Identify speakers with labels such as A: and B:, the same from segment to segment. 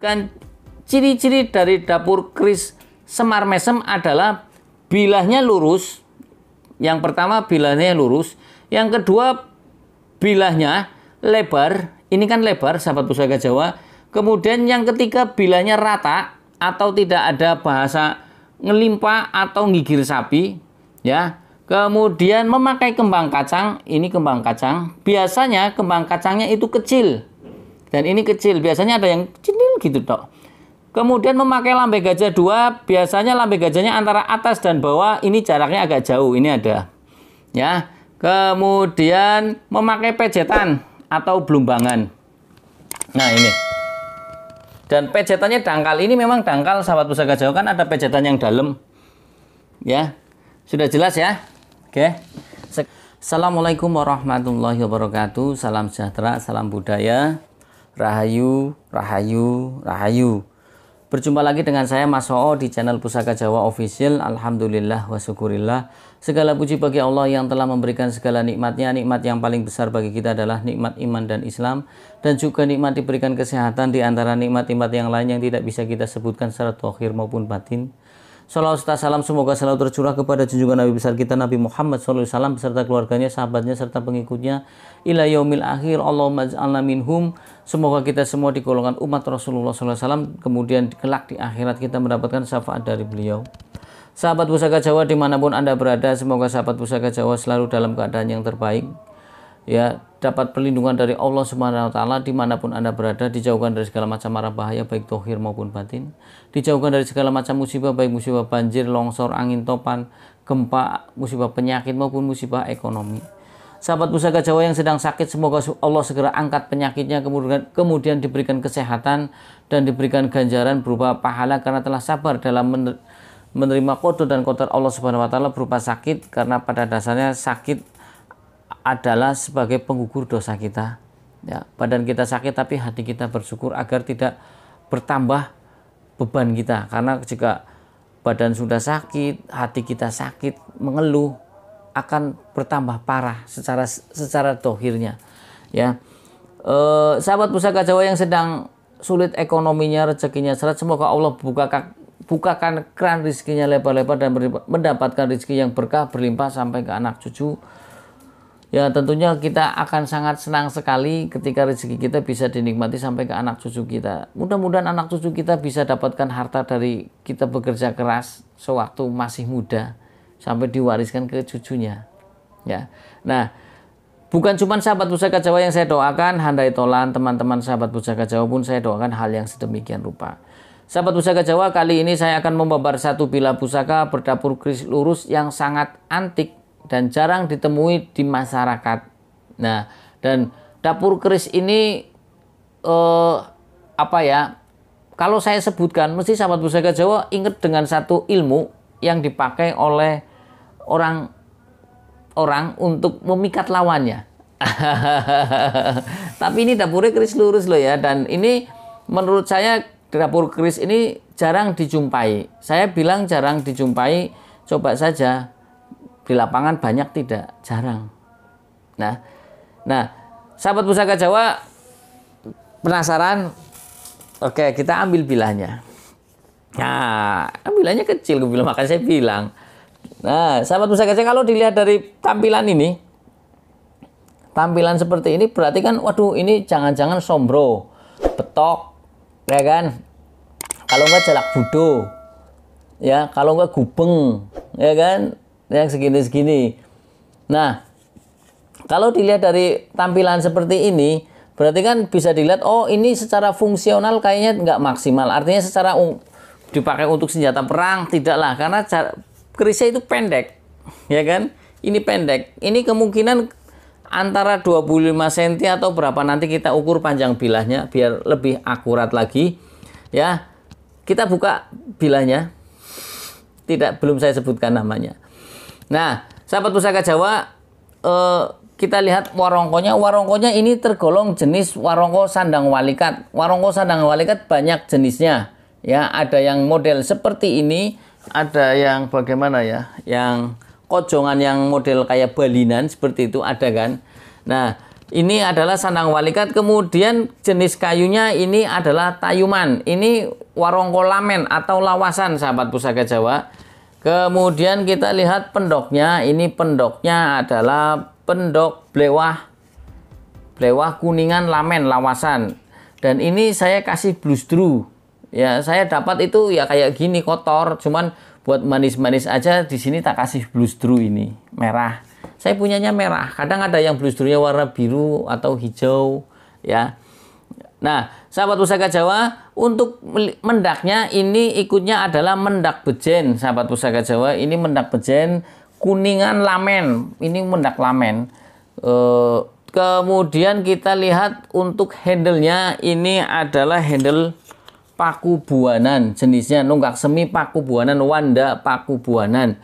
A: Dan ciri-ciri dari dapur keris Semar Mesem adalah bilahnya lurus. Yang pertama bilahnya lurus, yang kedua bilahnya lebar. Ini kan lebar, sahabat Pusaka Jawa. Kemudian yang ketiga bilahnya rata atau tidak ada bahasa ngelimpa atau gigir sapi, ya. Kemudian memakai kembang kacang, ini kembang kacang. Biasanya kembang kacangnya itu kecil. Dan ini kecil, biasanya ada yang kecil gitu tok. Kemudian memakai lambe gajah 2, biasanya lambe gajahnya antara atas dan bawah, ini jaraknya agak jauh, ini ada. Ya. Kemudian memakai pejetan atau belumbangan. Nah, ini. Dan pejetannya dangkal. Ini memang dangkal, sahabat Pusaka Jawa, kan ada pejetan yang dalam. Ya. Sudah jelas ya? Oke. Assalamualaikum warahmatullahi wabarakatuh. Salam sejahtera, salam budaya. Rahayu, rahayu, rahayu. Berjumpa lagi dengan saya Mas Oo di channel Pusaka Jawa Official. Alhamdulillah wa syukurillah. Segala puji bagi Allah yang telah memberikan segala nikmatnya. Nikmat yang paling besar bagi kita adalah nikmat iman dan Islam. Dan juga nikmat diberikan kesehatan di antara nikmat-nikmat yang lain yang tidak bisa kita sebutkan secara zahir maupun batin. Salawat serta salam semoga selalu tercurah kepada junjungan Nabi besar kita Nabi Muhammad SAW beserta keluarganya, sahabatnya, serta pengikutnya ila yaumil akhir. Allahumma ij'alna minhum. Semoga kita semua di golongan umat Rasulullah SAW, kemudian kelak di akhirat kita mendapatkan syafaat dari beliau. Sahabat Pusaka Jawa dimanapun Anda berada, semoga sahabat Pusaka Jawa selalu dalam keadaan yang terbaik, ya, dapat perlindungan dari Allah Subhanahu wa taala dimanapun Anda berada, dijauhkan dari segala macam mara bahaya baik zahir maupun batin, dijauhkan dari segala macam musibah baik musibah banjir, longsor, angin topan, gempa, musibah penyakit maupun musibah ekonomi. Sahabat Pusaka Jawa yang sedang sakit, semoga Allah segera angkat penyakitnya, kemudian diberikan kesehatan dan diberikan ganjaran berupa pahala karena telah sabar dalam menerima qada dan qadar Allah Subhanahu wa taala berupa sakit, karena pada dasarnya sakit adalah sebagai penggugur dosa kita. Ya, badan kita sakit tapi hati kita bersyukur agar tidak bertambah beban kita. Karena jika badan sudah sakit, hati kita sakit, mengeluh, akan bertambah parah secara dohirnya. Ya, sahabat Pusaka Jawa yang sedang sulit ekonominya, rezekinya seret, semoga Allah bukakan keran rezekinya lebar-lebar dan mendapatkan rezeki yang berkah berlimpah sampai ke anak cucu. Ya, tentunya kita akan sangat senang sekali ketika rezeki kita bisa dinikmati sampai ke anak cucu kita. Mudah-mudahan anak cucu kita bisa dapatkan harta dari kita bekerja keras sewaktu masih muda sampai diwariskan ke cucunya. Ya. Nah, bukan cuma sahabat Pusaka Jawa yang saya doakan, handai tolan teman-teman sahabat Pusaka Jawa pun saya doakan hal yang sedemikian rupa. Sahabat Pusaka Jawa, kali ini saya akan membabar satu bilah pusaka berdapur keris lurus yang sangat antik dan jarang ditemui di masyarakat. Nah, dan dapur keris ini kalau saya sebutkan mesti sahabat Pusaka Jawa ingat dengan satu ilmu yang dipakai oleh orang untuk memikat lawannya. Tapi ini dapurnya keris lurus loh ya, dan ini menurut saya dapur keris ini jarang dijumpai. Saya bilang jarang dijumpai, coba saja di lapangan banyak tidak, jarang. Nah, sahabat Pusaka Jawa penasaran? Oke, kita ambil bilahnya. Nah, bilahnya kecil, makanya saya bilang. Nah, sahabat Pusaka Jawa, kalau dilihat dari tampilan ini, tampilan seperti ini berarti kan, waduh, ini jangan-jangan sombro, betok, ya kan? Kalau enggak jalak budo, ya, kalau enggak gubeng, ya kan? Yang segini-segini. Nah, kalau dilihat dari tampilan seperti ini, berarti kan bisa dilihat, oh ini secara fungsional kayaknya nggak maksimal. Artinya secara dipakai untuk senjata perang, tidaklah. Karena kerisnya itu pendek, ya kan? Ini pendek. Ini kemungkinan antara 25 cm atau berapa, nanti kita ukur panjang bilahnya biar lebih akurat lagi. Ya, kita buka bilahnya. Belum saya sebutkan namanya. Nah, sahabat Pusaka Jawa, kita lihat warongkonya. Warongkonya ini tergolong jenis warongko sandang walikat. Warongko sandang walikat banyak jenisnya. Ya, ada yang model seperti ini, ada yang bagaimana ya, yang kojongan yang model kayak balinan seperti itu ada kan. Nah, Ini adalah sandang walikat. Kemudian jenis kayunya ini adalah tayuman. Ini warongko lamen atau lawasan, sahabat Pusaka Jawa. Kemudian kita lihat pendoknya. Ini pendoknya adalah pendok blewah. Blewah kuningan lamen lawasan. Dan ini saya kasih bluesdru. Ya, saya dapat itu ya kayak gini kotor. Cuman buat manis-manis aja di sini tak kasih bluesdru ini merah. Saya punyanya merah. Kadang ada yang bluesdrunya warna biru atau hijau, ya. Nah, sahabat Pusaka Jawa, untuk mendaknya ini ikutnya adalah mendak bejen, sahabat Pusaka Jawa. Ini mendak bejen kuningan lamen. Ini mendak lamen. Kemudian kita lihat untuk handle-nya ini adalah handle paku buanan, jenisnya nunggak semi paku buanan, wanda paku buanan.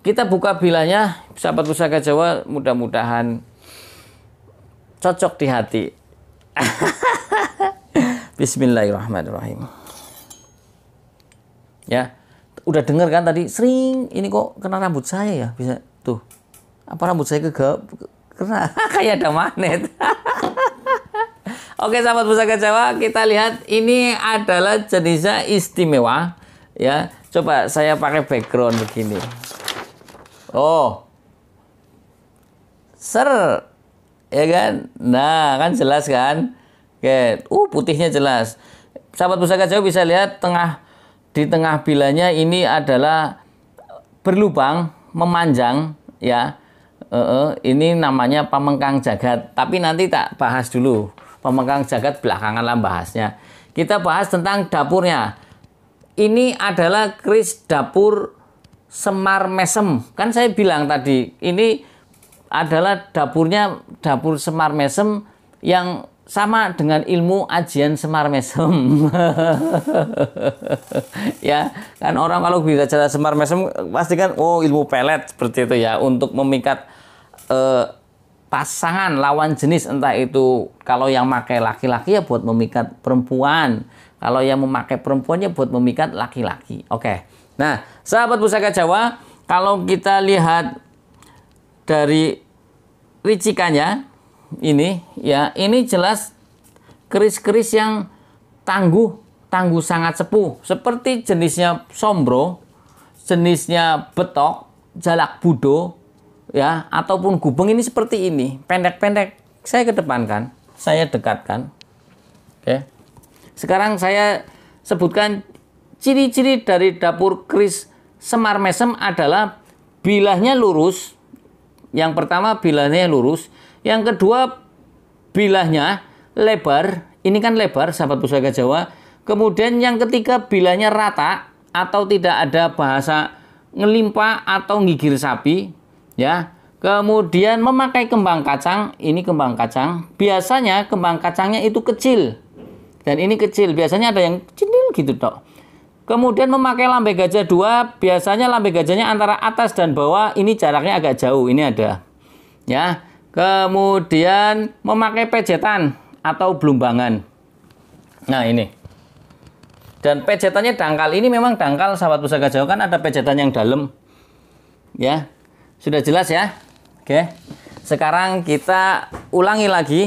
A: Kita buka bilanya, sahabat Pusaka Jawa, mudah-mudahan cocok di hati. Bismillahirrahmanirrahim. Ya, udah denger kan tadi sering ini kok kena rambut saya ya, bisa tuh. Apa rambut saya kena kayak ada magnet. Oke, sahabat Pusaka Jawa, kita lihat ini adalah jenisnya istimewa. Ya, coba saya pakai background begini. Oh, ya kan? Nah, kan jelas kan? Oke, putihnya jelas. Sahabat Pusaka Jawa bisa lihat di tengah bilanya ini adalah berlubang, memanjang, ya. Ini namanya pamengkang jagat. Tapi nanti tak bahas dulu. Pamengkang jagat belakangan lah bahasnya. Kita bahas tentang dapurnya. Ini adalah keris dapur Semar Mesem. Kan saya bilang tadi, ini adalah dapur Semar Mesem yang sama dengan ilmu ajian Semar Mesem. Ya, kan orang kalau bicara Semar Mesem pasti kan ilmu pelet seperti itu ya, untuk memikat pasangan lawan jenis, entah itu kalau yang memakai laki-laki ya buat memikat perempuan, kalau yang memakai perempuannya buat memikat laki-laki. Oke. Nah, sahabat Pusaka Jawa, kalau kita lihat dari ricikannya ini ya, ini jelas keris-keris yang tangguh sangat sepuh, seperti jenisnya sombro, jenisnya betok, jalak budo, ya, ataupun gubeng. Ini seperti ini, pendek-pendek. Saya kedepankan, saya dekatkan. Oke. Sekarang saya sebutkan ciri-ciri dari dapur keris Semar Mesem adalah bilahnya lurus. Yang pertama bilahnya lurus. Yang kedua bilahnya lebar. Ini kan lebar, sahabat Pusaka Jawa. Kemudian yang ketiga bilahnya rata atau tidak ada bahasa ngelimpa atau gigir sapi. Ya. Kemudian memakai kembang kacang. Ini kembang kacang. Biasanya kembang kacangnya itu kecil. Dan ini kecil. Biasanya ada yang kecil gitu tok. Kemudian memakai lambe gajah 2, biasanya lambe gajahnya antara atas dan bawah, ini jaraknya agak jauh, ini ada. Ya. Kemudian memakai pejetan atau blumbangan. Nah, ini. Dan pejetannya dangkal. Ini memang dangkal, sahabat Pusaka Jawa, kan ada pejetan yang dalam. Ya. Sudah jelas ya? Oke. Sekarang kita ulangi lagi.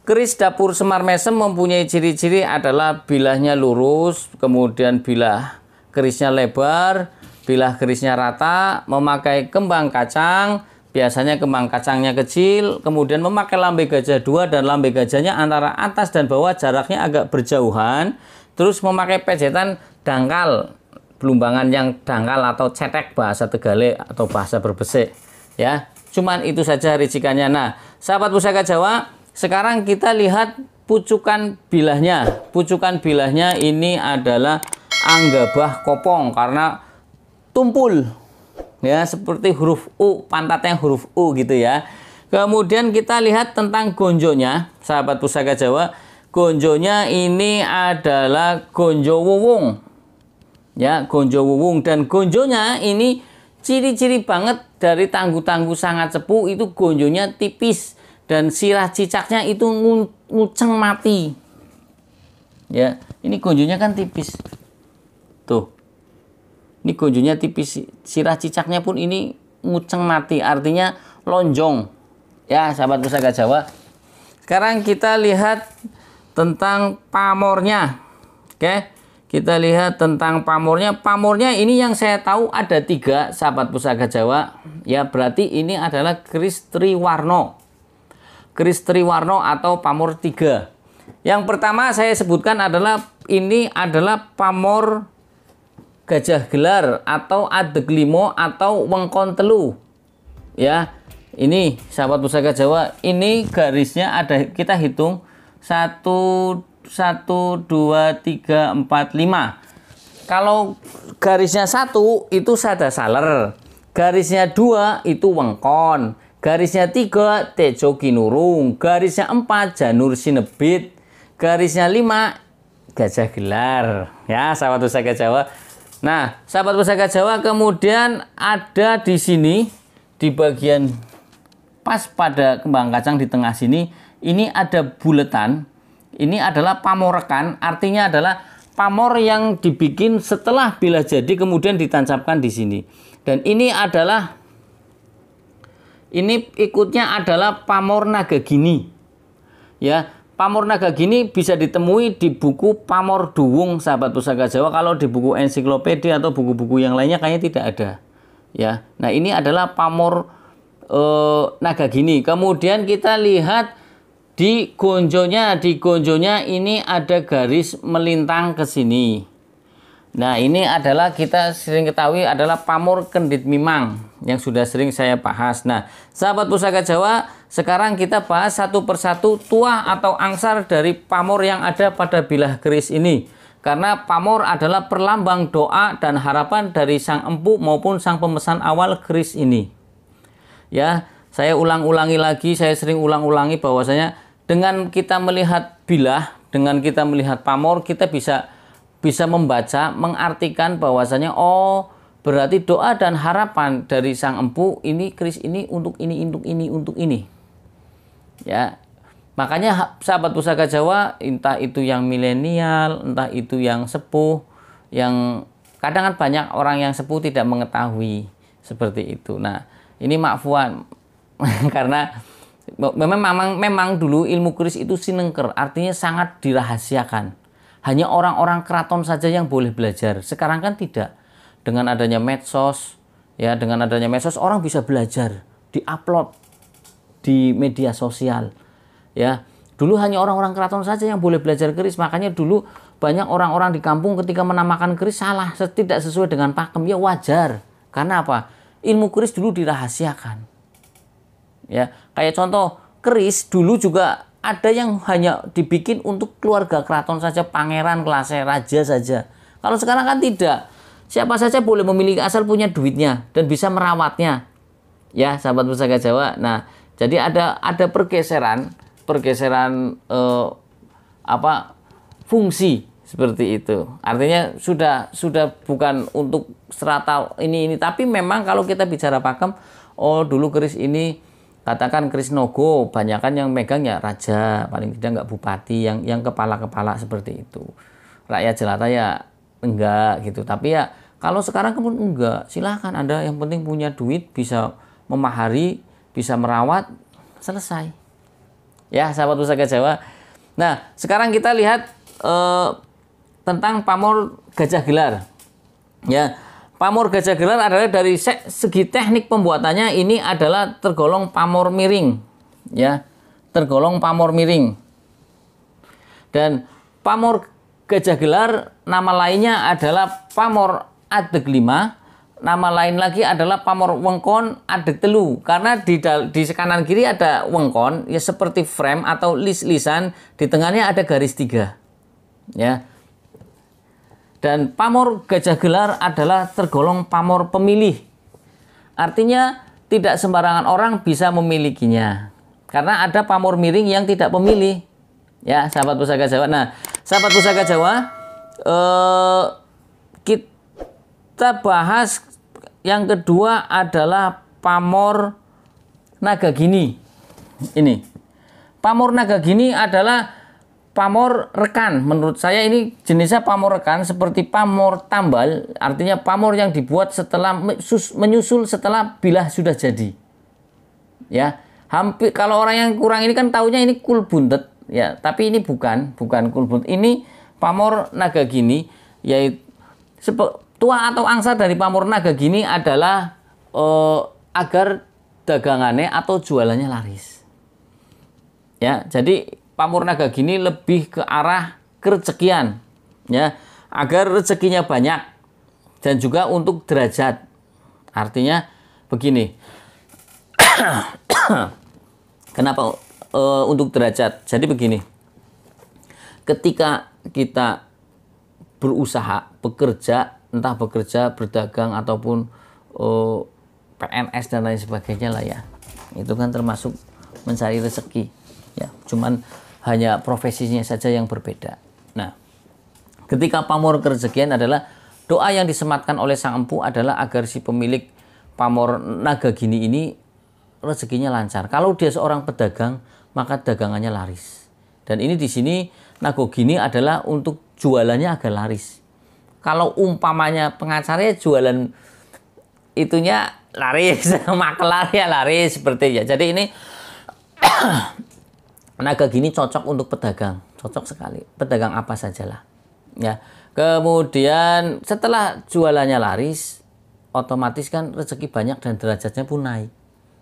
A: Keris dapur Semar Mesem mempunyai ciri-ciri adalah bilahnya lurus, kemudian bilah kerisnya lebar, bilah kerisnya rata, memakai kembang kacang, biasanya kembang kacangnya kecil, kemudian memakai lambe gajah 2 dan lambe gajahnya antara atas dan bawah jaraknya agak berjauhan, terus memakai pejetan dangkal, belumbangan yang dangkal atau cetek bahasa Tegale atau bahasa Berbesik, ya. Cuman itu saja ricikannya. Nah, sahabat Pusaka Jawa, sekarang kita lihat pucukan bilahnya. Pucukan bilahnya ini adalah anggabah kopong karena tumpul. Ya, seperti huruf U, pantatnya huruf U gitu ya. Kemudian kita lihat tentang gonjonya, sahabat Pusaka Jawa. Gonjonya ini adalah gonjo wuwung. Ya, gonjo wuwung, dan gonjonya ini ciri-ciri banget dari tangguh-tangguh sangat sepuh itu gonjonya tipis. Dan sirah cicaknya itu nguceng mati. Ya, ini gonjonya kan tipis. Tuh. Ini gonjonya tipis. Sirah cicaknya pun ini nguceng mati. Artinya lonjong. Ya, sahabat Pusaka Jawa. Sekarang kita lihat tentang pamornya. Oke, kita lihat tentang pamornya. Pamornya ini yang saya tahu ada 3, sahabat Pusaka Jawa. Ya, berarti ini adalah keris triwarno. Keris triwarno atau pamor 3. Yang pertama saya sebutkan adalah ini adalah pamor gajah gelar atau adeg limo atau wengkon telu. Ya, ini sahabat Pusaka Jawa, ini garisnya ada, kita hitung 1, 2, 3, 4, 5. Kalau garisnya 1 itu sada saler, garisnya 2 itu wengkon, garisnya 3 tejo kinurung, garisnya 4 janur sinebit, garisnya 5 gajah gelar. Ya, sahabat Pusaka Jawa. Nah, sahabat Pusaka Jawa, kemudian ada di sini di bagian pas pada kembang kacang di tengah sini, ini ada buletan. Ini adalah pamorekan, artinya adalah pamor yang dibikin setelah bila jadi kemudian ditancapkan di sini. Dan ini adalah, ini ikutnya adalah pamor Nagagini. Ya, pamor Nagagini bisa ditemui di buku Pamor Duwung, sahabat Pusaka Jawa. Kalau di buku ensiklopedia atau buku-buku yang lainnya kayaknya tidak ada. Ya, nah ini adalah pamor Nagagini. Kemudian kita lihat di gonjonya, ini ada garis melintang ke sini. Nah, ini adalah kita sering ketahui adalah pamor kendit mimang yang sudah sering saya bahas. Nah, sahabat Pusaka Jawa, sekarang kita bahas satu persatu tuah atau angsar dari pamor yang ada pada bilah keris ini. Karena pamor adalah perlambang doa dan harapan dari sang empu maupun sang pemesan awal keris ini. Ya, saya ulang-ulangi lagi, saya sering ulang-ulangi bahwasanya dengan kita melihat bilah, dengan kita melihat pamor, kita bisa membaca, mengartikan bahwasanya oh, berarti doa dan harapan dari sang empu ini keris ini untuk ini, untuk ini, untuk ini. Ya. Makanya sahabat Pusaka Jawa, entah itu yang milenial, entah itu yang sepuh, yang kadang kan banyak orang yang sepuh tidak mengetahui seperti itu. Nah, ini makfuan karena memang dulu ilmu keris itu sinengker, artinya sangat dirahasiakan. Hanya orang-orang keraton saja yang boleh belajar. Sekarang kan tidak. Dengan adanya medsos, ya, dengan adanya medsos orang bisa belajar, diupload di media sosial. Ya, dulu hanya orang-orang keraton saja yang boleh belajar keris. Makanya dulu banyak orang-orang di kampung ketika menamakan keris salah, tidak sesuai dengan pakem. Ya wajar. Karena apa? Ilmu keris dulu dirahasiakan. Ya, kayak contoh keris dulu juga ada yang hanya dibikin untuk keluarga keraton saja, pangeran, kelasnya, raja saja. Kalau sekarang kan tidak. Siapa saja boleh memiliki asal punya duitnya dan bisa merawatnya. Ya, sahabat Pusaka Jawa. Nah, jadi ada pergeseran fungsi seperti itu. Artinya sudah bukan untuk strata ini, tapi memang kalau kita bicara pakem, oh dulu keris ini katakan keris Nogo, banyakan yang megang ya raja, paling tidak nggak bupati, yang kepala-kepala seperti itu. Rakyat jelata ya enggak gitu. Tapi ya kalau sekarang pun enggak, silahkan Anda yang penting punya duit, bisa memahari, bisa merawat, selesai. Ya, sahabat Pusaka Jawa. Nah, sekarang kita lihat tentang pamor gajah gelar. Ya, pamor gajah gelar adalah dari segi teknik pembuatannya ini adalah tergolong pamor miring. Ya, tergolong pamor miring. Dan pamor gajah gelar nama lainnya adalah pamor adeg lima. Nama lain lagi adalah pamor wengkon adeg telu. Karena di kanan kiri ada wengkon, ya seperti frame atau lis-lisan, di tengahnya ada garis 3. Ya. Dan pamor gajah gelar adalah tergolong pamor pemilih. Artinya tidak sembarangan orang bisa memilikinya. Karena ada pamor miring yang tidak pemilih. Ya, sahabat Pusaka Jawa. Nah, sahabat Pusaka Jawa, kita bahas yang kedua adalah pamor Nagagini. Ini. Pamor Nagagini adalah pamor rekan. Menurut saya ini jenisnya pamor rekan seperti pamor tambal. Artinya pamor yang dibuat setelah menyusul setelah bilah sudah jadi. Ya. Hampir kalau orang yang kurang ini kan taunya ini kulbuntet ya, tapi ini bukan kulbuntet. Ini pamor Nagagini, yaitu tuah atau angsa dari pamor Nagagini adalah agar dagangannya atau jualannya laris. Ya, jadi pamor Nagagini lebih ke arah kerezekian ya, agar rezekinya banyak dan juga untuk derajat. Artinya begini. Kenapa untuk derajat? Jadi begini, ketika kita berusaha, bekerja, entah bekerja, berdagang, ataupun PNS dan lain sebagainya lah ya, itu kan termasuk mencari rezeki ya, cuman hanya profesinya saja yang berbeda. Nah, ketika pamor kerezekian adalah doa yang disematkan oleh sang empu adalah agar si pemilik pamor Nagagini ini rezekinya lancar. Kalau dia seorang pedagang, maka dagangannya laris. Dan ini di sini Nagagini adalah untuk jualannya agar laris. Kalau umpamanya pengacaranya jualan itunya laris, makelarnya laris seperti ya. Jadi ini Nagagini cocok untuk pedagang, cocok sekali. Pedagang apa sajalah. Ya. Kemudian setelah jualannya laris, otomatis kan rezeki banyak dan derajatnya pun naik.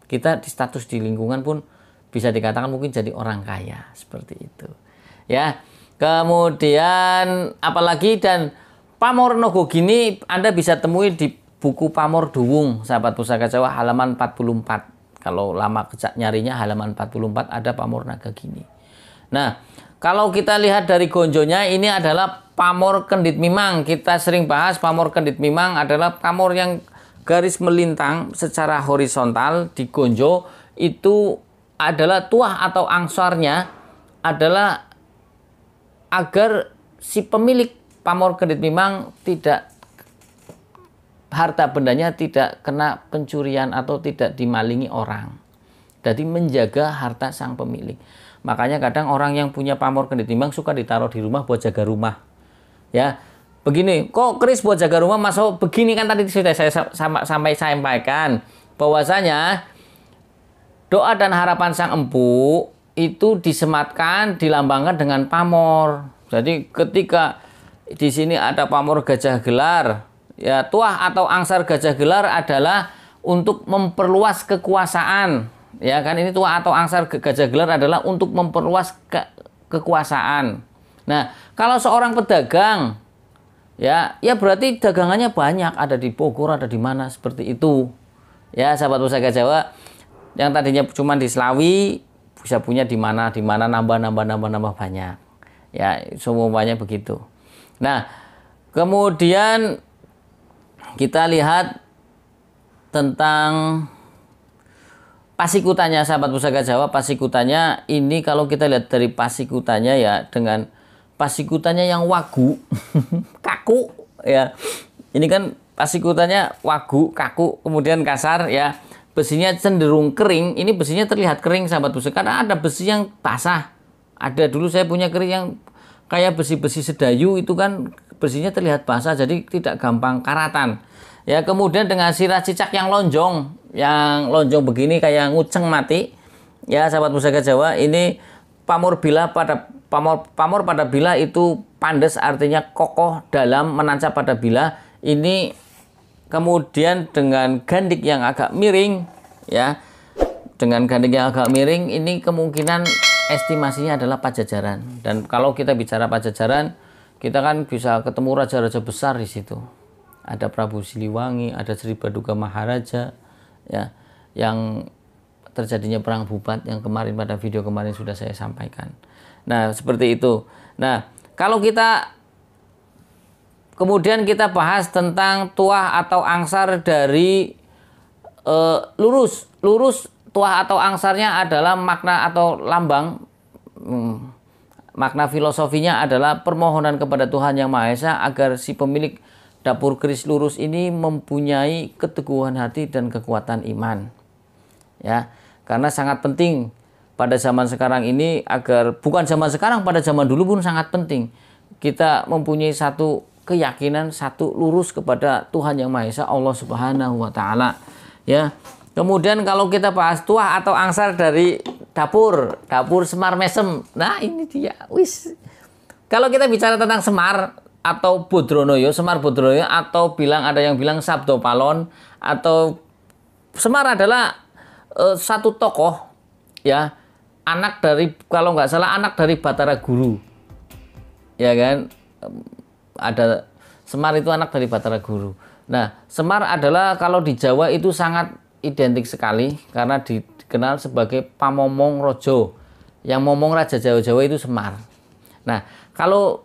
A: Kita di status di lingkungan pun bisa dikatakan mungkin jadi orang kaya seperti itu ya. Kemudian apalagi, dan pamor Nagagini Anda bisa temui di buku Pamor Duwung sahabat Pusaka Jawa halaman 44. Kalau lama nyarinya halaman 44 ada pamor Nagagini. Nah, kalau kita lihat dari gonjonya, ini adalah pamor Kendit Mimang. Kita sering bahas pamor Kendit Mimang adalah pamor yang garis melintang secara horizontal di gonjo. Itu adalah tuah atau angsarnya adalah agar si pemilik pamor Kendit Mimang tidak, harta bendanya tidak kena pencurian atau tidak dimalingi orang. Jadi menjaga harta sang pemilik. Makanya kadang orang yang punya pamor Kendit Mimang suka ditaruh di rumah buat jaga rumah. Ya, begini, kok keris buat jaga rumah, masuk begini kan tadi sudah saya sampaikan bahwasanya doa dan harapan sang empu itu disematkan, dilambangkan dengan pamor. Jadi ketika di sini ada pamor gajah gelar, ya tuah atau angsar gajah gelar adalah untuk memperluas kekuasaan. Ya kan, ini tuah atau angsar gajah gelar adalah untuk memperluas kekuasaan. Nah, kalau seorang pedagang ya berarti dagangannya banyak, ada di Bogor, ada di mana seperti itu. Ya, sahabat Pusaka Jawa, yang tadinya cuma di Slawi bisa punya di mana nambah banyak. Ya, semuanya begitu. Nah, kemudian kita lihat tentang pasikutanya sahabat Pusaka Jawa. Pasikutanya ini kalau kita lihat dari pasikutanya ya, dengan pasikutanya yang wagu, kaku ya. Ini kan pasikutanya wagu, kaku, kemudian kasar ya. Besinya cenderung kering. Ini besinya terlihat kering sahabat Pusaka, karena ada besi yang basah. Ada dulu saya punya keris yang kayak besi-besi sedayu, itu kan besinya terlihat basah, jadi tidak gampang karatan. Ya, kemudian dengan sirah cicak yang lonjong begini kayak nguceng mati. Ya, sahabat Pusaka Jawa, ini pamor pada bila itu pandes, artinya kokoh dalam, menancap pada bila. Ini kemudian dengan gandik yang agak miring ya. Dengan gandik yang agak miring ini kemungkinan estimasinya adalah Pajajaran. Dan kalau kita bicara Pajajaran, kita kan bisa ketemu raja-raja besar di situ. Ada Prabu Siliwangi, ada Sri Baduga Maharaja ya, yang terjadinya perang Bubat yang kemarin pada video kemarin sudah saya sampaikan. Nah, seperti itu. Nah, kalau kita kemudian kita bahas tentang tuah atau angsar dari lurus. Lurus tuah atau angsarnya adalah makna atau lambang. Makna filosofinya adalah permohonan kepada Tuhan Yang Maha Esa agar si pemilik dapur keris lurus ini mempunyai keteguhan hati dan kekuatan iman. Ya, karena sangat penting pada zaman sekarang ini, agar bukan zaman sekarang, pada zaman dulu pun sangat penting kita mempunyai satu keyakinan, satu lurus kepada Tuhan Yang Maha Esa, Allah Subhanahu wa taala. Ya. Kemudian kalau kita bahas tuah atau angsar dari dapur Semar Mesem. Nah, ini dia. Wis. Kalau kita bicara tentang Semar atau Bodronoyo, Semar Bodronoyo, atau ada yang bilang Sabdo Palon, atau Semar adalah satu tokoh, ya, anak dari, kalau nggak salah, anak dari Batara Guru, ya kan? Ada Semar itu anak dari Batara Guru. Nah, Semar adalah kalau di Jawa itu sangat identik sekali karena dikenal sebagai pamomong rojo. Yang momong raja Jawa-Jawa itu Semar. Nah, kalau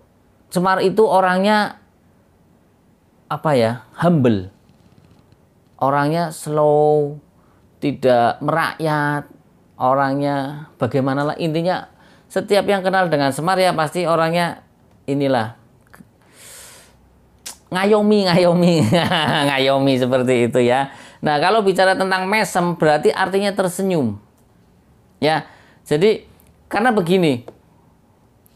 A: Semar itu orangnya apa ya? Humble. Orangnya slow, tidak merakyat, orangnya bagaimana lah, intinya setiap yang kenal dengan Semar ya pasti orangnya inilah ngayomi ngayomi seperti itu ya. Nah, kalau bicara tentang mesem berarti artinya tersenyum. Ya. Jadi karena begini,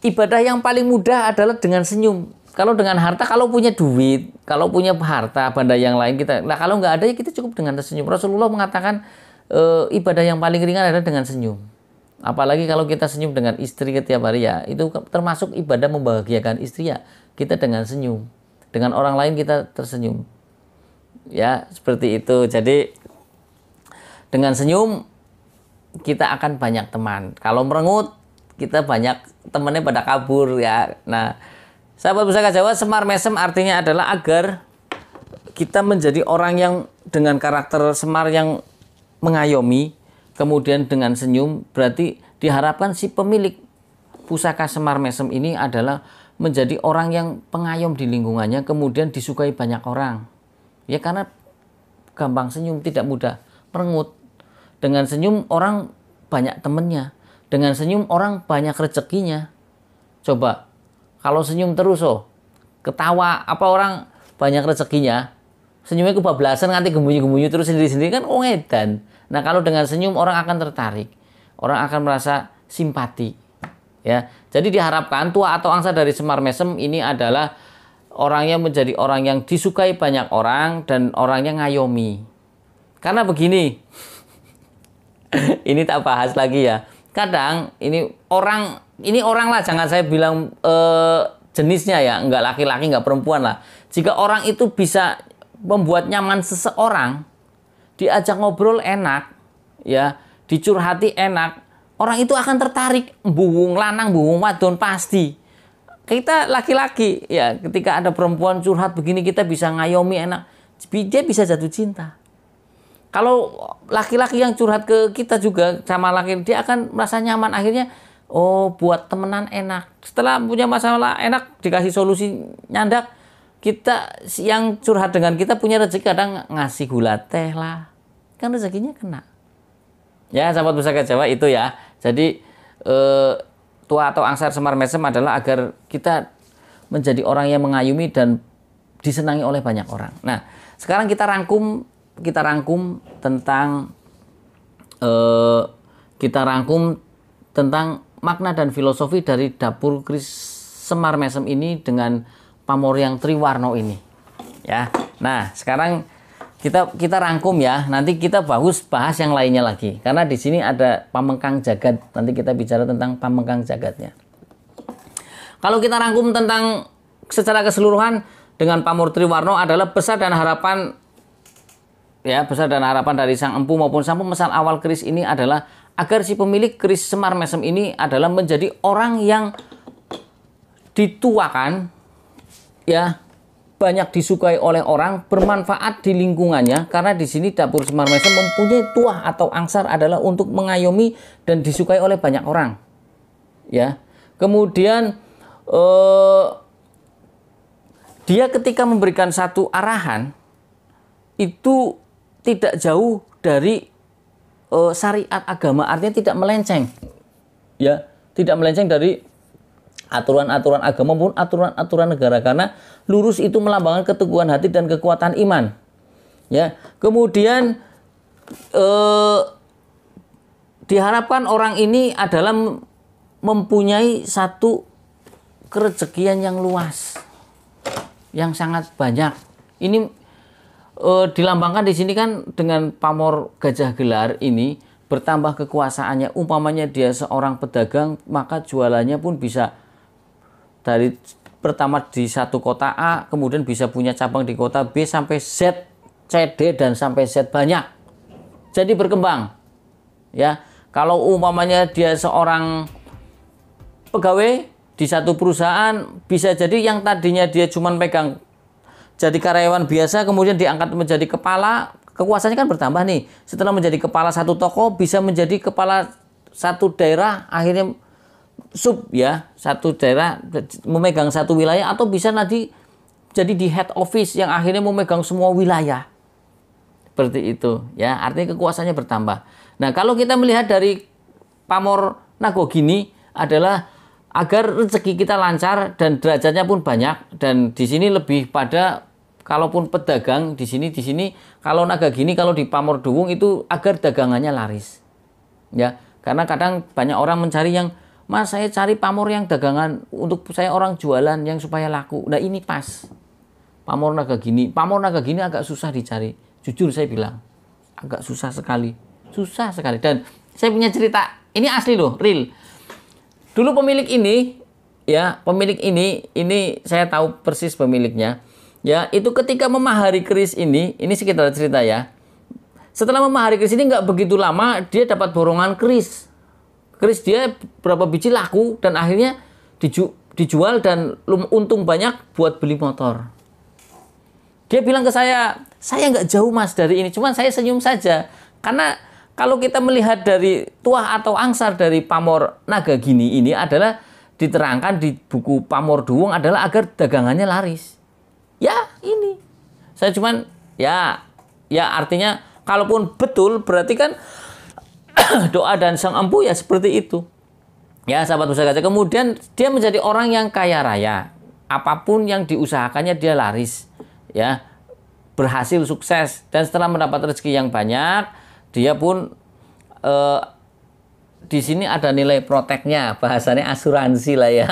A: ibadah yang paling mudah adalah dengan senyum. Kalau dengan harta, kalau punya duit, kalau punya harta benda yang lain kita, nah kalau nggak ada ya kita cukup dengan tersenyum. Rasulullah mengatakan ibadah yang paling ringan adalah dengan senyum. Apalagi kalau kita senyum dengan istri setiap hari ya, itu termasuk ibadah membahagiakan istri ya. Kita dengan senyum. Dengan orang lain kita tersenyum. Ya, seperti itu. Jadi dengan senyum kita akan banyak teman. Kalau merengut kita banyak temannya pada kabur ya. Nah, sahabat Pusaka Jawa, Semar Mesem artinya adalah agar kita menjadi orang yang dengan karakter Semar yang mengayomi, kemudian dengan senyum, berarti diharapkan si pemilik pusaka Semar Mesem ini adalah menjadi orang yang pengayom di lingkungannya, kemudian disukai banyak orang. Ya karena gampang senyum, tidak mudah merengut. Dengan senyum orang banyak temennya. Dengan senyum orang banyak rezekinya. Coba, kalau senyum terus ketawa, apa orang banyak rezekinya? Senyumnya kebablasan, nanti gemunyu-gemunyu terus sendiri-sendiri kan edan. Nah, kalau dengan senyum orang akan tertarik. Orang akan merasa simpati. Ya, jadi diharapkan tua atau angsa dari Semar Mesem ini adalah orangnya menjadi orang yang disukai banyak orang dan orangnya ngayomi. Karena begini, ini tak bahas lagi ya. Kadang ini orang lah, jangan saya bilang jenisnya ya, enggak laki-laki, enggak perempuan lah. Jika orang itu bisa membuat nyaman seseorang, diajak ngobrol enak, ya, dicurhati enak, orang itu akan tertarik, buwung lanang, buwung wadon pasti. Kita laki-laki, ya, ketika ada perempuan curhat begini kita bisa ngayomi enak, dia bisa jatuh cinta. Kalau laki-laki yang curhat ke kita juga sama laki, dia akan merasa nyaman, akhirnya buat temenan enak. Setelah punya masalah enak, dikasih solusi nyandak, kita yang curhat dengan kita punya rezeki, kadang ngasih gula teh lah, kan rezekinya kena. Ya, sahabat Pusaka Jawa itu ya. Jadi tua atau angsar Semar Mesem adalah agar kita menjadi orang yang mengayomi dan disenangi oleh banyak orang. Nah, sekarang kita rangkum tentang makna dan filosofi dari dapur keris Semar Mesem ini dengan pamoriang Triwarno ini. Ya. Nah, sekarang kita rangkum ya. Nanti kita bahas yang lainnya lagi. Karena di sini ada Pamengkang Jagat. Nanti kita bicara tentang Pamengkang Jagatnya. Kalau kita rangkum tentang secara keseluruhan dengan pamor Triwarno adalah besar dan harapan dari sang empu maupun sang pemesan awal keris ini adalah agar si pemilik keris Semar Mesem ini adalah menjadi orang yang dituakan, ya, banyak disukai oleh orang, bermanfaat di lingkungannya, karena di sini dapur Semar Mesem mempunyai tuah atau angsar adalah untuk mengayomi dan disukai oleh banyak orang. Ya. Kemudian dia ketika memberikan satu arahan itu tidak jauh dari syariat agama, artinya tidak melenceng. Ya, tidak melenceng dari aturan-aturan agama maupun aturan-aturan negara, karena lurus itu melambangkan keteguhan hati dan kekuatan iman. Ya, kemudian diharapkan orang ini adalah mempunyai satu kerezekian yang luas, yang sangat banyak. Ini dilambangkan di sini kan dengan pamor gajah gelar ini bertambah kekuasaannya. Umpamanya dia seorang pedagang, maka jualannya pun bisa dari pertama di satu kota A, kemudian bisa punya cabang di kota B sampai Z, C, D, dan sampai Z banyak. Jadi berkembang. Ya, kalau umpamanya dia seorang pegawai di satu perusahaan, bisa jadi yang tadinya dia cuma pegang jadi karyawan biasa, kemudian diangkat menjadi kepala, kekuasaannya kan bertambah nih. Setelah menjadi kepala satu toko, bisa menjadi kepala satu daerah, akhirnya sub ya, satu daerah memegang satu wilayah, atau bisa nanti jadi di head office yang akhirnya memegang semua wilayah. Seperti itu ya, artinya kekuasaannya bertambah. Nah, kalau kita melihat dari pamor Nagagini adalah agar rezeki kita lancar dan derajatnya pun banyak, dan di sini lebih pada kalaupun pedagang di sini kalau Nagagini kalau di pamor Duwung itu agar dagangannya laris. Ya, karena kadang banyak orang mencari yang, Mas, saya cari pamor yang dagangan untuk saya orang jualan yang supaya laku. Nah, ini pas. Pamor Nagagini agak susah dicari. Jujur saya bilang, agak susah sekali. Susah sekali. Dan saya punya cerita, ini asli loh, real. Dulu pemilik ini saya tahu persis pemiliknya. Ya, itu ketika memahari keris ini sekitar cerita ya. Setelah memahari keris ini nggak begitu lama, dia dapat borongan keris. Keris dia berapa biji laku dan akhirnya dijual dan untung banyak buat beli motor. Dia bilang ke saya nggak jauh, Mas, dari ini. Cuman saya senyum saja. Karena kalau kita melihat dari tuah atau angsar dari pamor Nagagini ini adalah diterangkan di buku Pamor Duwung adalah agar dagangannya laris. Ya, ini. Saya cuman ya artinya kalaupun betul berarti kan doa dan sang empu ya seperti itu. Ya, sahabat usaha gajah. Kemudian dia menjadi orang yang kaya raya. Apapun yang diusahakannya dia laris. Ya, berhasil sukses, dan setelah mendapat rezeki yang banyak, dia pun di sini ada nilai proteknya, bahasanya asuransi lah ya.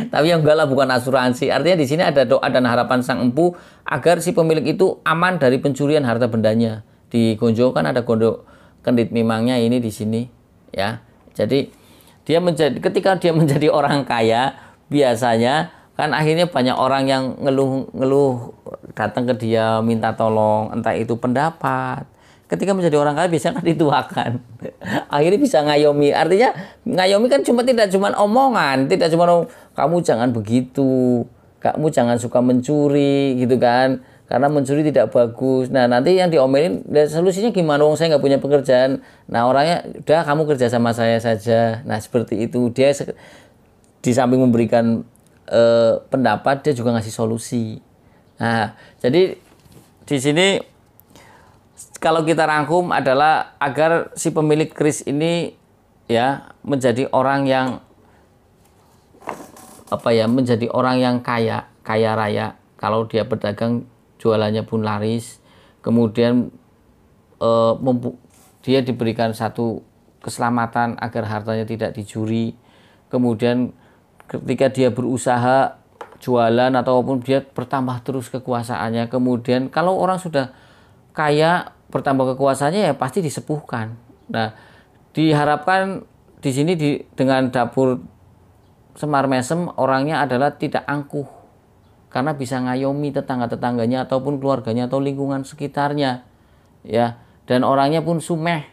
A: Tapi yang enggak lah, bukan asuransi. Artinya di sini ada doa dan harapan sang empu agar si pemilik itu aman dari pencurian harta bendanya. Di Gonjo kan ada gondok kendit mimangnya ini di sini ya. Jadi ketika dia menjadi orang kaya, biasanya kan akhirnya banyak orang yang ngeluh datang ke dia minta tolong, entah itu pendapat. Ketika menjadi orang kaya biasanya kan dituakan. Akhirnya bisa ngayomi. Artinya ngayomi kan tidak cuma omongan, tidak cuma kamu jangan begitu, kamu jangan suka mencuri gitu kan. Karena mencuri tidak bagus. Nah, nanti yang diomelin, solusinya gimana? Wong saya nggak punya pekerjaan. Nah, orangnya udah kamu kerja sama saya saja. Nah, seperti itu. Dia di samping memberikan pendapat, dia juga ngasih solusi. Nah, jadi di sini kalau kita rangkum adalah agar si pemilik keris ini ya menjadi orang yang menjadi orang yang kaya raya. Kalau dia berdagang, jualannya pun laris. Kemudian dia diberikan satu keselamatan agar hartanya tidak dicuri. Kemudian ketika dia berusaha jualan ataupun dia bertambah terus kekuasaannya. Kemudian kalau orang sudah kaya bertambah kekuasaannya ya pasti disepuhkan. Nah, diharapkan di sini dengan dapur Semar Mesem orangnya adalah tidak angkuh, karena bisa ngayomi tetangga-tetangganya ataupun keluarganya atau lingkungan sekitarnya. Ya, dan orangnya pun sumeh.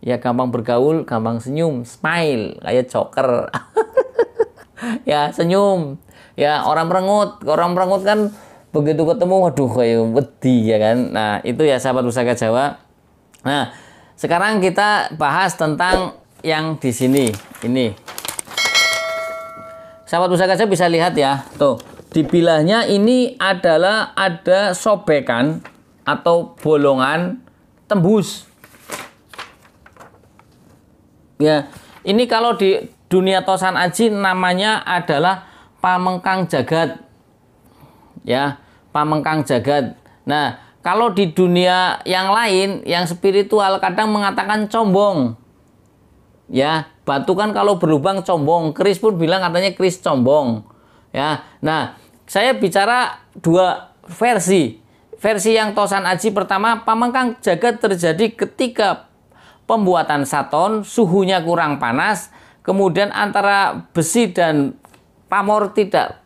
A: Ya, gampang bergaul, gampang senyum, smile kayak joker. Ya, senyum. Ya, orang merengut kan begitu ketemu, waduh kayak wedi ya kan. Nah, itu ya sahabat Pusaka Jawa. Nah, sekarang kita bahas tentang yang di sini. Ini. Sahabat Pusaka Jawa bisa lihat ya. Tuh, di bilahnya ini ada sobekan atau bolongan tembus. Ya, ini kalau di dunia Tosan Aji namanya adalah Pamengkang Jagat. Ya, Pamengkang Jagat. Nah, kalau di dunia yang lain, yang spiritual kadang mengatakan combong. Ya, batu kan kalau berlubang combong. Keris pun bilang katanya keris combong. Ya, nah saya bicara dua versi. versi yang Tosan Aji pertama, pamengkang jagat terjadi ketika pembuatan saton, suhunya kurang panas, kemudian antara besi dan pamor tidak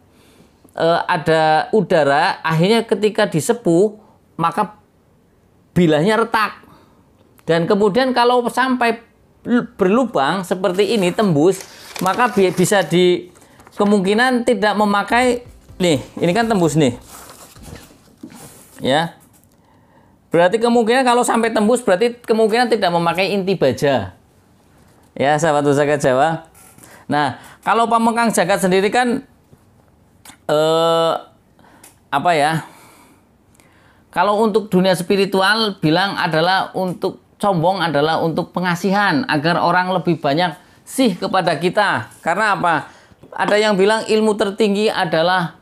A: ada udara, akhirnya ketika disepuh maka bilahnya retak. Dan kemudian kalau sampai berlubang seperti ini tembus, maka bisa kemungkinan tidak memakai nih, ini kan tembus nih. Ya. Berarti kemungkinan kalau sampai tembus berarti kemungkinan tidak memakai inti baja. Ya, sahabat Pusaka Jawa. Nah, kalau pamengkang jagat sendiri kan apa ya? Kalau untuk dunia spiritual bilang adalah untuk sombong adalah untuk pengasihan agar orang lebih banyak sih kepada kita. Karena apa? Ada yang bilang ilmu tertinggi adalah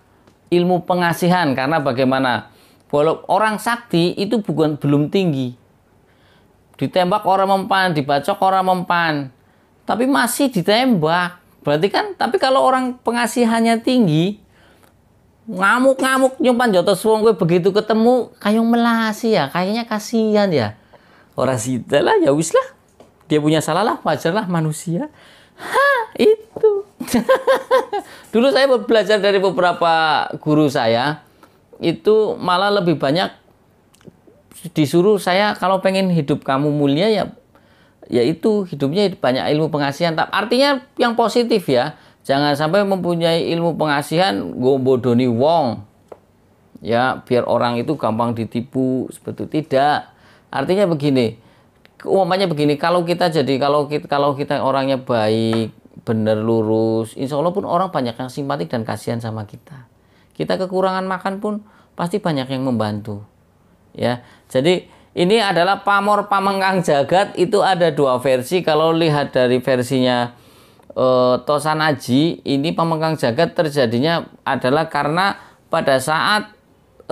A: ilmu pengasihan karena bagaimana? Walau orang sakti itu belum tinggi. Ditembak orang mempan, dibacok orang mempan. Tapi masih ditembak. Berarti kan, tapi kalau orang pengasihannya tinggi, ngamuk-ngamuk nyumpan jotos wong kowe begitu ketemu kayong melasi ya, kayaknya kasihan ya. Orang sida lah, ya wis lah. Dia punya salah lah, wajar lah manusia. Itu. Dulu saya belajar dari beberapa guru saya, itu malah lebih banyak disuruh saya kalau pengen hidup kamu mulia ya itu hidupnya banyak ilmu pengasihan. Artinya yang positif ya. Jangan sampai mempunyai ilmu pengasihan gombodoni wong. Ya, biar orang itu gampang ditipu seperti tidak. Artinya begini, umumnya begini, kalau kita orangnya baik, benar lurus, insya Allah pun orang banyak yang simpatik dan kasihan sama kita. Kita kekurangan makan pun pasti banyak yang membantu. Ya, jadi ini adalah pamor pamengkang jagat itu ada dua versi. Kalau lihat dari versinya Tosan Aji, ini pamengkang jagat terjadinya adalah karena pada saat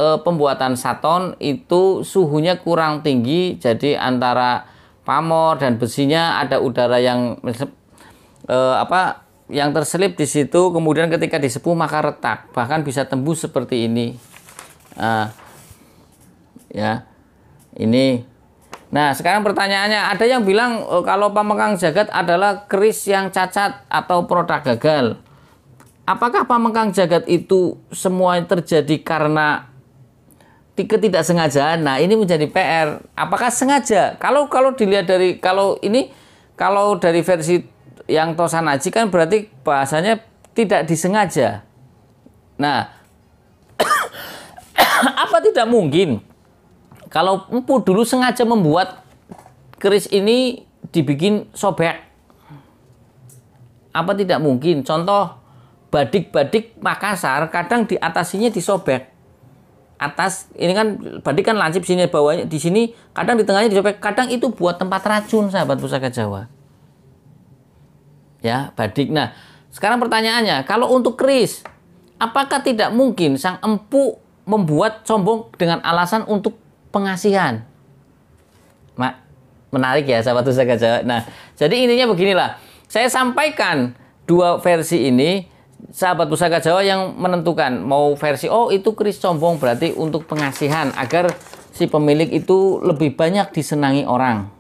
A: pembuatan saton itu suhunya kurang tinggi, jadi antara pamor dan besinya ada udara yang yang terselip di situ, kemudian ketika disepuh maka retak, bahkan bisa tembus seperti ini. Ya, ini. Nah, sekarang pertanyaannya, ada yang bilang kalau pamengkang jagat adalah keris yang cacat atau produk gagal. Apakah pamengkang jagat itu semua terjadi karena ketidaksengajaan? Nah, ini menjadi PR. Apakah sengaja? Kalau dilihat dari kalau dari versi yang Tosan Aji kan berarti bahasanya tidak disengaja. Nah, apa tidak mungkin kalau empu dulu sengaja membuat keris ini dibikin sobek? Apa tidak mungkin? Contoh badik-badik Makassar kadang di atasinya disobek. Atas ini kan badik kan lancip, sini bawahnya di sini, kadang di tengahnya disobek. Kadang itu buat tempat racun, sahabat Pusaka Jawa. Ya, badik. Nah, sekarang pertanyaannya, kalau untuk keris, apakah tidak mungkin sang empu membuat sombong dengan alasan untuk pengasihan? Menarik ya, sahabat Pusaka Jawa. Nah, jadi intinya beginilah. Saya sampaikan dua versi ini. Sahabat Pusaka Jawa yang menentukan mau versi itu keris sombong berarti untuk pengasihan agar si pemilik itu lebih banyak disenangi orang.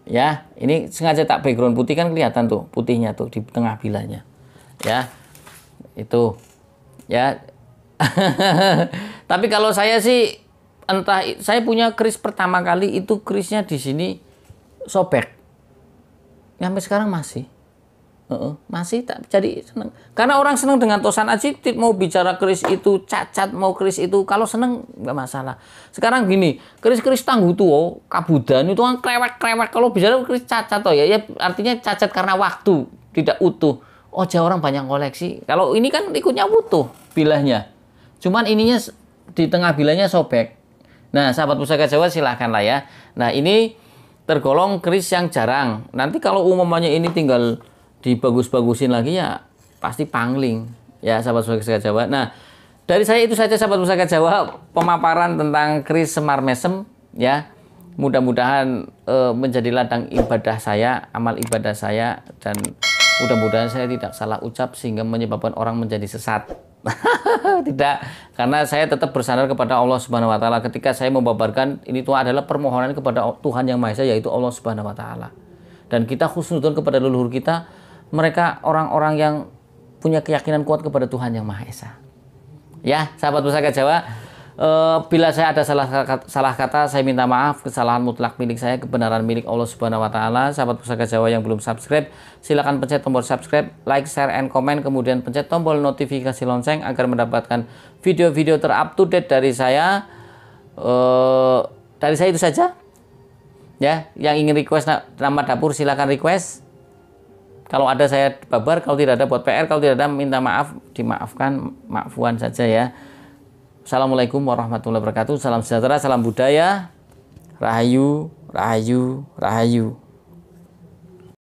A: Ya, ini sengaja tak background putih kan kelihatan tuh putihnya tuh di tengah bilanya. Ya, itu. Ya. Tapi kalau saya sih entah, saya punya keris pertama kali itu kerisnya di sini sobek. Sampai sekarang masih. Masih tak jadi seneng. Karena orang seneng dengan Tosan Aji, mau bicara keris itu cacat, mau keris itu kalau seneng nggak masalah. Sekarang gini, keris-keris tangguh tuh kabudan itu kan krewek-krewek. Kalau bicara keris cacat ya artinya cacat karena waktu tidak utuh. Orang banyak koleksi. Kalau ini kan ikutnya utuh bilahnya. Cuman ininya di tengah bilahnya sobek. Nah, sahabat Pusaka Jawa silahkan lah ya. Nah, ini tergolong keris yang jarang. Nanti kalau umumnya ini tinggal dibagus-bagusin lagi ya pasti pangling ya, sahabat Pusaka Jawa. Nah, dari saya itu saja, sahabat Pusaka Jawa, pemaparan tentang keris Semar Mesem ya. Mudah-mudahan menjadi ladang ibadah saya, amal ibadah saya, dan mudah-mudahan saya tidak salah ucap sehingga menyebabkan orang menjadi sesat Tidak, karena saya tetap bersandar kepada Allah Subhanahu wa taala ketika saya membabarkan ini, itu adalah permohonan kepada Tuhan Yang Maha Esa, yaitu Allah Subhanahu wa taala. Dan kita husnudzon kepada leluhur kita, mereka orang-orang yang punya keyakinan kuat kepada Tuhan Yang Maha Esa. Ya, sahabat Pusaka Jawa, bila saya ada salah kata, saya minta maaf. Kesalahan mutlak milik saya, kebenaran milik Allah Subhanahu wa taala. Sahabat Pusaka Jawa yang belum subscribe, silakan pencet tombol subscribe, like, share, and comment, kemudian pencet tombol notifikasi lonceng agar mendapatkan video-video ter-up to date dari saya. Dari saya itu saja. Ya, yang ingin request nama dapur silakan request. Kalau ada saya babar, kalau tidak ada buat PR, kalau tidak ada minta maaf, dimaafkan, maafuan saja ya. Assalamualaikum warahmatullahi wabarakatuh. Salam sejahtera, salam budaya. Rahayu, rahayu, rahayu.